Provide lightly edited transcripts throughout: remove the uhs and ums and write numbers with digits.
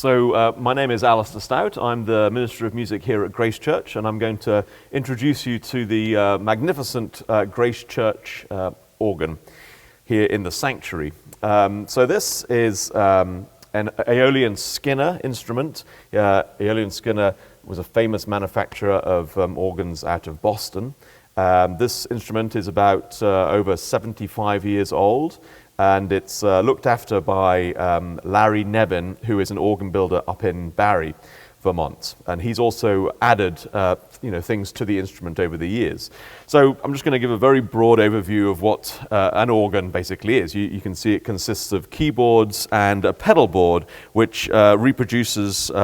My name is Alastair Stout. I'm the Minister of Music here at Grace Church, and I'm going to introduce you to the magnificent Grace Church organ here in the sanctuary. This is an Aeolian Skinner instrument. Aeolian Skinner was a famous manufacturer of organs out of Boston. This instrument is about over 75 years old, and it's looked after by Larry Nevin, who is an organ builder up in Barry, Vermont. And he's also added things to the instrument over the years. So I'm just going to give a very broad overview of what an organ basically is. You can see it consists of keyboards and a pedal board, which reproduces 2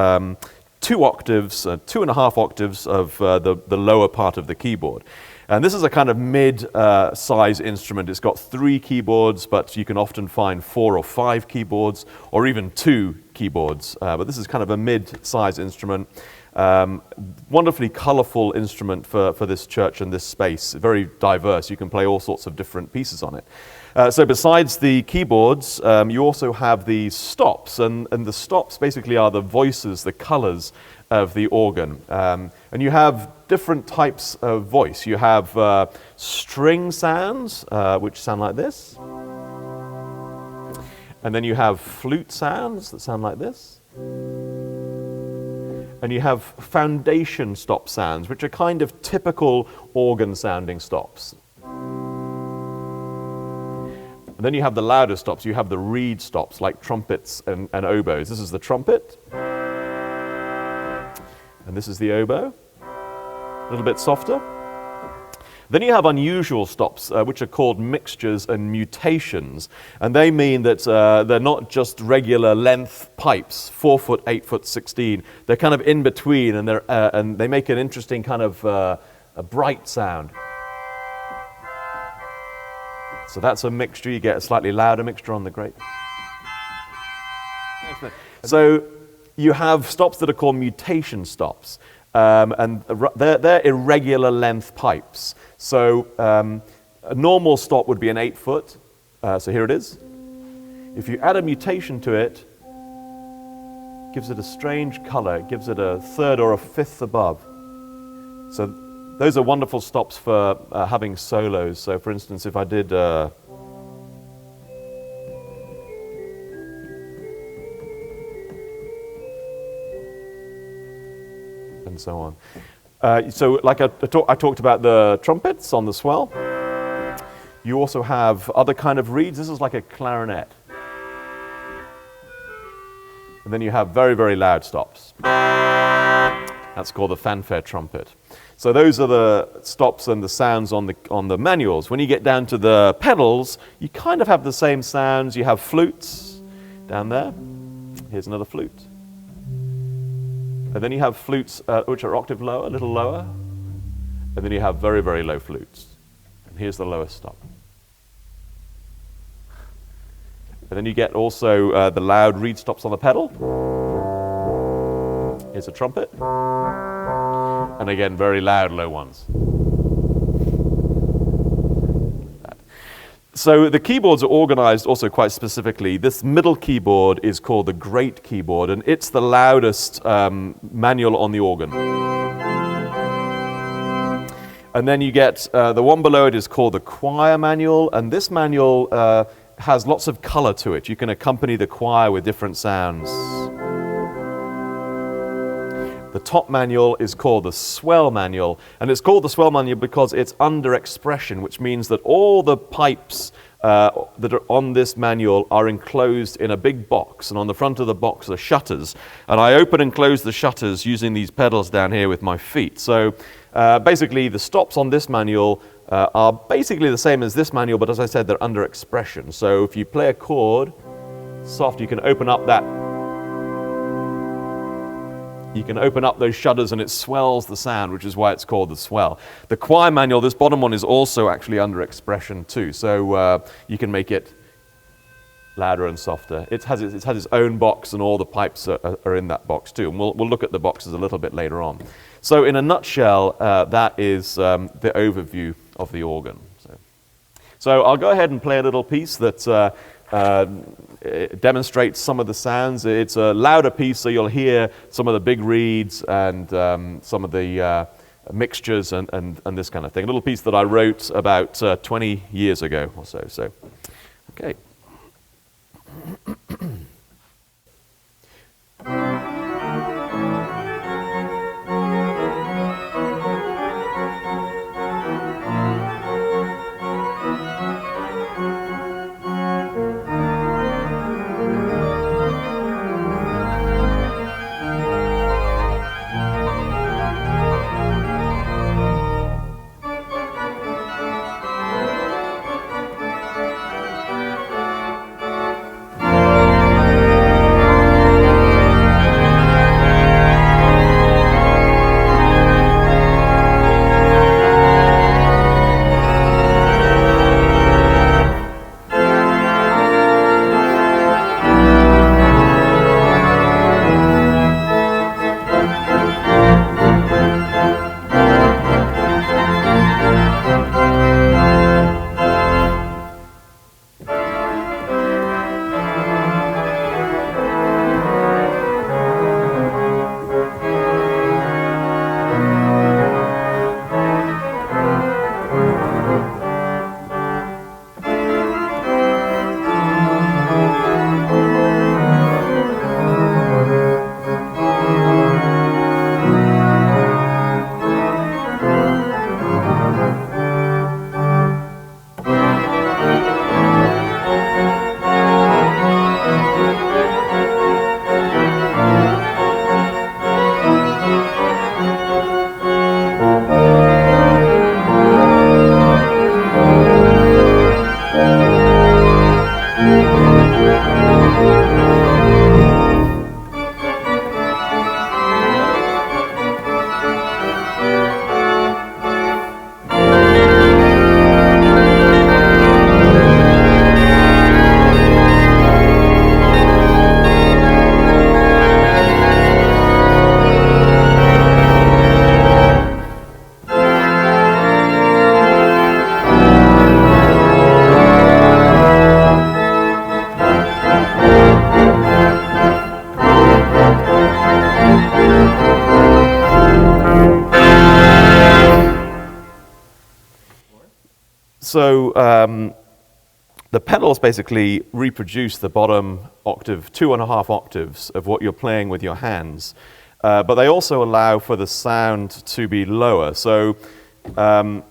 octaves, 2.5 octaves of the lower part of the keyboard. And this is a kind of mid-size instrument. It's got 3 keyboards, but you can often find 4 or 5 keyboards, or even 2 keyboards. But this is kind of a mid-size instrument. Wonderfully colorful instrument for this church and this space. Very diverse. You can play all sorts of different pieces on it. So besides the keyboards, you also have the stops. And the stops basically are the voices, the colors of the organ. And you have different types of voice. You have string sounds, which sound like this. And then you have flute sounds that sound like this. And you have foundation stop sounds, which are kind of typical organ-sounding stops. And then you have the louder stops. You have the reed stops, like trumpets and oboes. This is the trumpet. And this is the oboe. A little bit softer. Then you have unusual stops, which are called mixtures and mutations. And they mean that they're not just regular length pipes, 4 foot, 8 foot, 16. They're kind of in between, and they make an interesting kind of a bright sound. So that's a mixture. You get a slightly louder mixture on the great. So you have stops that are called mutation stops. And they're irregular length pipes. So a normal stop would be an 8 foot. So here it is. If you add a mutation to it, it gives it a strange color. It gives it a 1/3 or a 1/5 above. So those are wonderful stops for having solos. So for instance, if I did and so on. So like I talked about the trumpets on the swell. You also have other kind of reeds. This is like a clarinet. And then you have very, very loud stops. That's called the fanfare trumpet. So those are the stops and the sounds on the manuals. When you get down to the pedals, you kind of have the same sounds. You have flutes down there. Here's another flute. And then you have flutes which are octave lower, a little lower. And then you have very, very low flutes. And here's the lowest stop. And then you get also the loud reed stops on the pedal. Here's a trumpet. And again, very loud low ones. So the keyboards are organized also quite specifically. This middle keyboard is called the Great Keyboard, and it's the loudest manual on the organ. And then you get the one below it is called the Choir Manual, and this manual has lots of color to it. You can accompany the choir with different sounds. The top manual is called the Swell Manual, and it's called the Swell Manual because it's under expression, which means that all the pipes that are on this manual are enclosed in a big box, and on the front of the box are shutters. And I open and close the shutters using these pedals down here with my feet. So basically the stops on this manual are basically the same as this manual, but as I said, they're under expression. So if you play a chord soft, you can open up those shutters and it swells the sound, which is why it's called the swell. The choir manual, this bottom one, is also actually under expression too. So you can make it louder and softer. It has its own box, and all the pipes are in that box too. And we'll look at the boxes a little bit later on. So in a nutshell, that is the overview of the organ. So I'll go ahead and play a little piece that it demonstrates some of the sounds. It's a louder piece, so you'll hear some of the big reeds and some of the mixtures and this kind of thing. A little piece that I wrote about 20 years ago or so. So, okay. So the pedals basically reproduce the bottom octave, 2.5 octaves of what you're playing with your hands. But they also allow for the sound to be lower. So a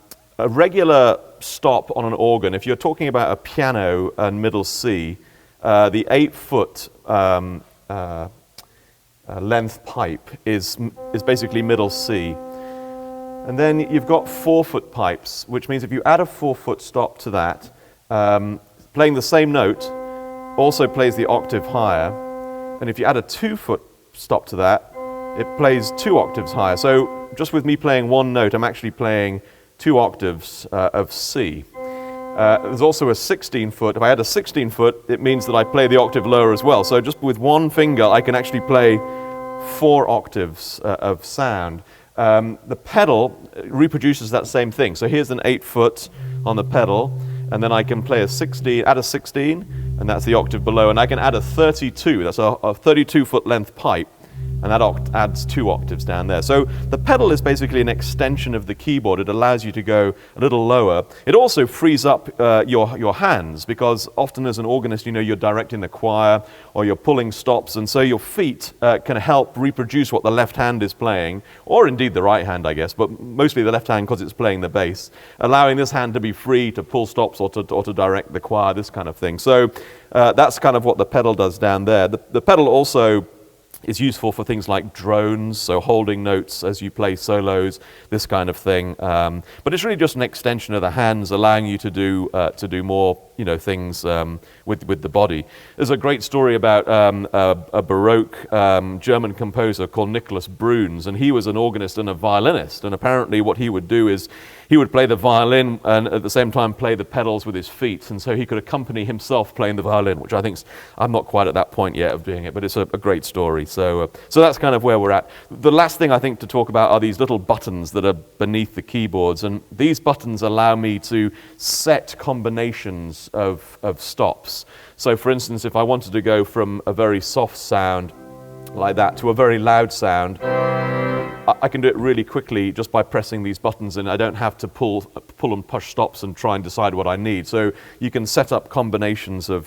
regular stop on an organ, if you're talking about a piano and middle C, the 8-foot length pipe is basically middle C. And then you've got 4-foot pipes, which means if you add a 4-foot stop to that, playing the same note also plays the octave higher. And if you add a 2-foot stop to that, it plays 2 octaves higher. So just with me playing one note, I'm actually playing 2 octaves of C. There's also a 16-foot. If I add a 16-foot, it means that I play the octave lower as well. So just with one finger, I can actually play 4 octaves of sound. The pedal reproduces that same thing. So here's an 8-foot on the pedal, and then I can play add a 16, and that's the octave below, and I can add a 32. That's a 32-foot length pipe, and that adds 2 octaves down there. So the pedal is basically an extension of the keyboard. It allows you to go a little lower. It also frees up your hands, because often as an organist, you're directing the choir or you're pulling stops, and so your feet can help reproduce what the left hand is playing, or indeed the right hand, I guess, but mostly the left hand because it's playing the bass, allowing this hand to be free to pull stops or to direct the choir, this kind of thing. So that's kind of what the pedal does down there. The pedal also is useful for things like drones, so holding notes as you play solos, this kind of thing. But it's really just an extension of the hands, allowing you to do more, things with the body. There's a great story about a Baroque German composer called Nicholas Brunes, and he was an organist and a violinist. And apparently, what he would do is he would play the violin and at the same time play the pedals with his feet, and so he could accompany himself playing the violin, which I think I'm not quite at that point yet of doing it, but it's a great story. So that's kind of where we're at. The last thing I think to talk about are these little buttons that are beneath the keyboards, and these buttons allow me to set combinations of stops. So for instance, if I wanted to go from a very soft sound like that to a very loud sound, I can do it really quickly just by pressing these buttons, and I don't have to pull and push stops and try and decide what I need. So you can set up combinations of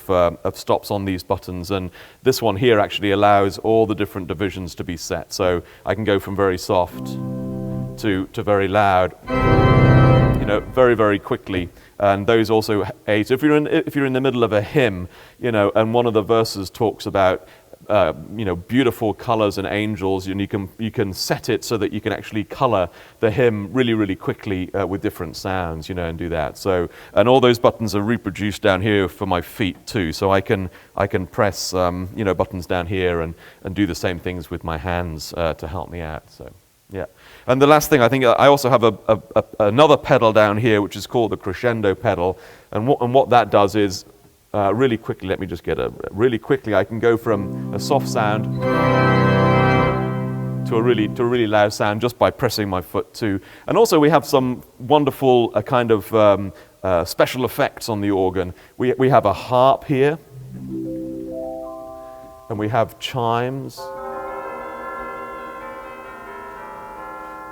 stops on these buttons, and this one here actually allows all the different divisions to be set. So I can go from very soft to very loud, very, very quickly. And those also aid. If you're in the middle of a hymn, and one of the verses talks about beautiful colors and angels, and you can set it so that you can actually color the hymn really, really quickly with different sounds, and do that. So, and all those buttons are reproduced down here for my feet too. So I can press buttons down here and do the same things with my hands to help me out. So. Yeah, and the last thing, I think I also have another pedal down here, which is called the Crescendo Pedal, and what that does is really quickly. Let me just get really quickly. I can go from a soft sound to a really loud sound just by pressing my foot too. And also we have some wonderful kind of special effects on the organ. We have a harp here, and we have chimes.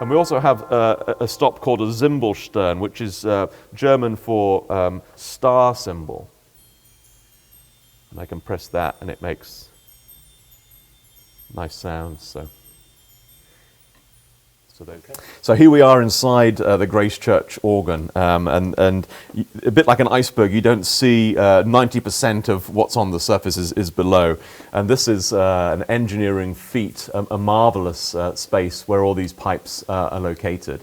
And we also have a stop called a Zimbelstern, which is German for star symbol. And I can press that, and it makes nice sounds. So here we are inside the Grace Church organ, and a bit like an iceberg, you don't see 90% of what's on the surface is below. And this is an engineering feat, a marvelous space where all these pipes are located.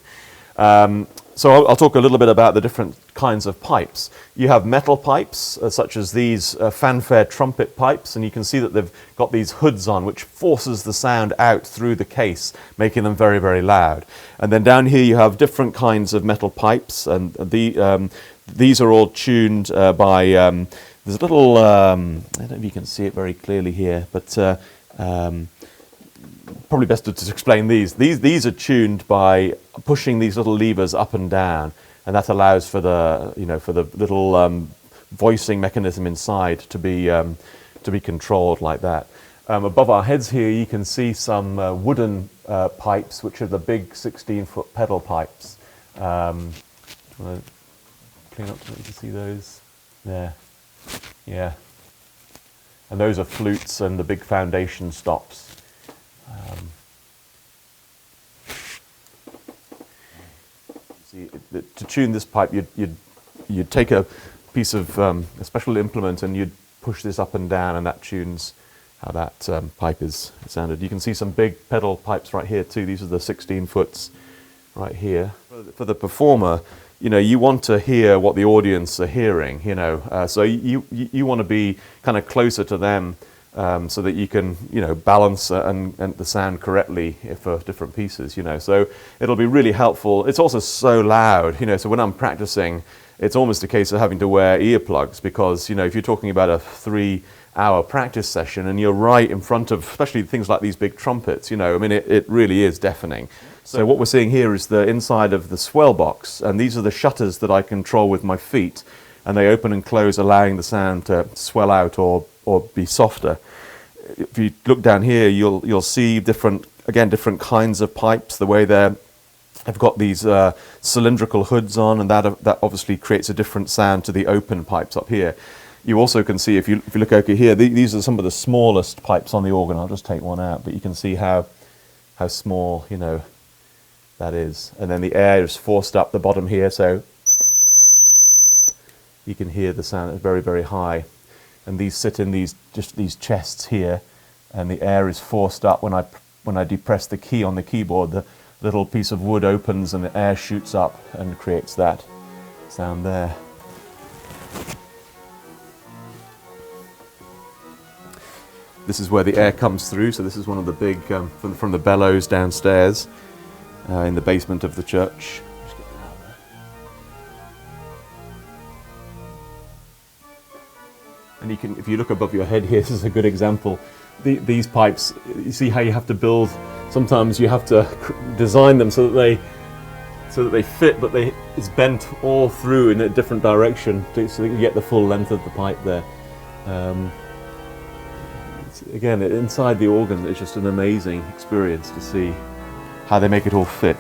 So I'll talk a little bit about the different kinds of pipes. You have metal pipes, such as these fanfare trumpet pipes, and you can see that they've got these hoods on, which forces the sound out through the case, making them very, very loud. And then down here you have different kinds of metal pipes, and these are all tuned by, there's a little, I don't know if you can see it very clearly here, but probably best to explain these. These are tuned by pushing these little levers up and down, and that allows for the little voicing mechanism inside to be controlled like that. Above our heads here, you can see some wooden pipes, which are the big 16-foot pedal pipes. Do you want to clean up so you can see those? There, yeah. And those are flutes and the big foundation stops. See, to tune this pipe, you'd take a piece of a special implement and you'd push this up and down, and that tunes how that pipe is sounded. You can see some big pedal pipes right here too. These are the 16 foots right here. For the performer, you want to hear what the audience are hearing. So you want to be kind of closer to them. So that you can, balance and the sound correctly for different pieces, So it'll be really helpful. It's also so loud, so when I'm practicing, it's almost a case of having to wear earplugs because, if you're talking about a 3-hour practice session and you're right in front of, especially things like these big trumpets, it really is deafening. So what we're seeing here is the inside of the Swell Box, and these are the shutters that I control with my feet, and they open and close, allowing the sound to swell out or be softer. If you look down here, you'll see different kinds of pipes. The way they've got these cylindrical hoods on, and that obviously creates a different sound to the open pipes up here. You also can see if you look over here, these are some of the smallest pipes on the organ. I'll just take one out, but you can see how small that is. And then the air is forced up the bottom here, so you can hear the sound. It's very, very high. And these sit in these chests here, and the air is forced up when I depress the key on the keyboard. The little piece of wood opens and the air shoots up and creates that sound there. This is where the air comes through. So this is one of the big from the bellows downstairs in the basement of the church. And you can, if you look above your head here, this is a good example. These pipes, you see how you have to build, sometimes you have to design them so that so that they fit, but it's bent all through in a different direction so that you get the full length of the pipe there. Again, inside the organ, it's just an amazing experience to see how they make it all fit.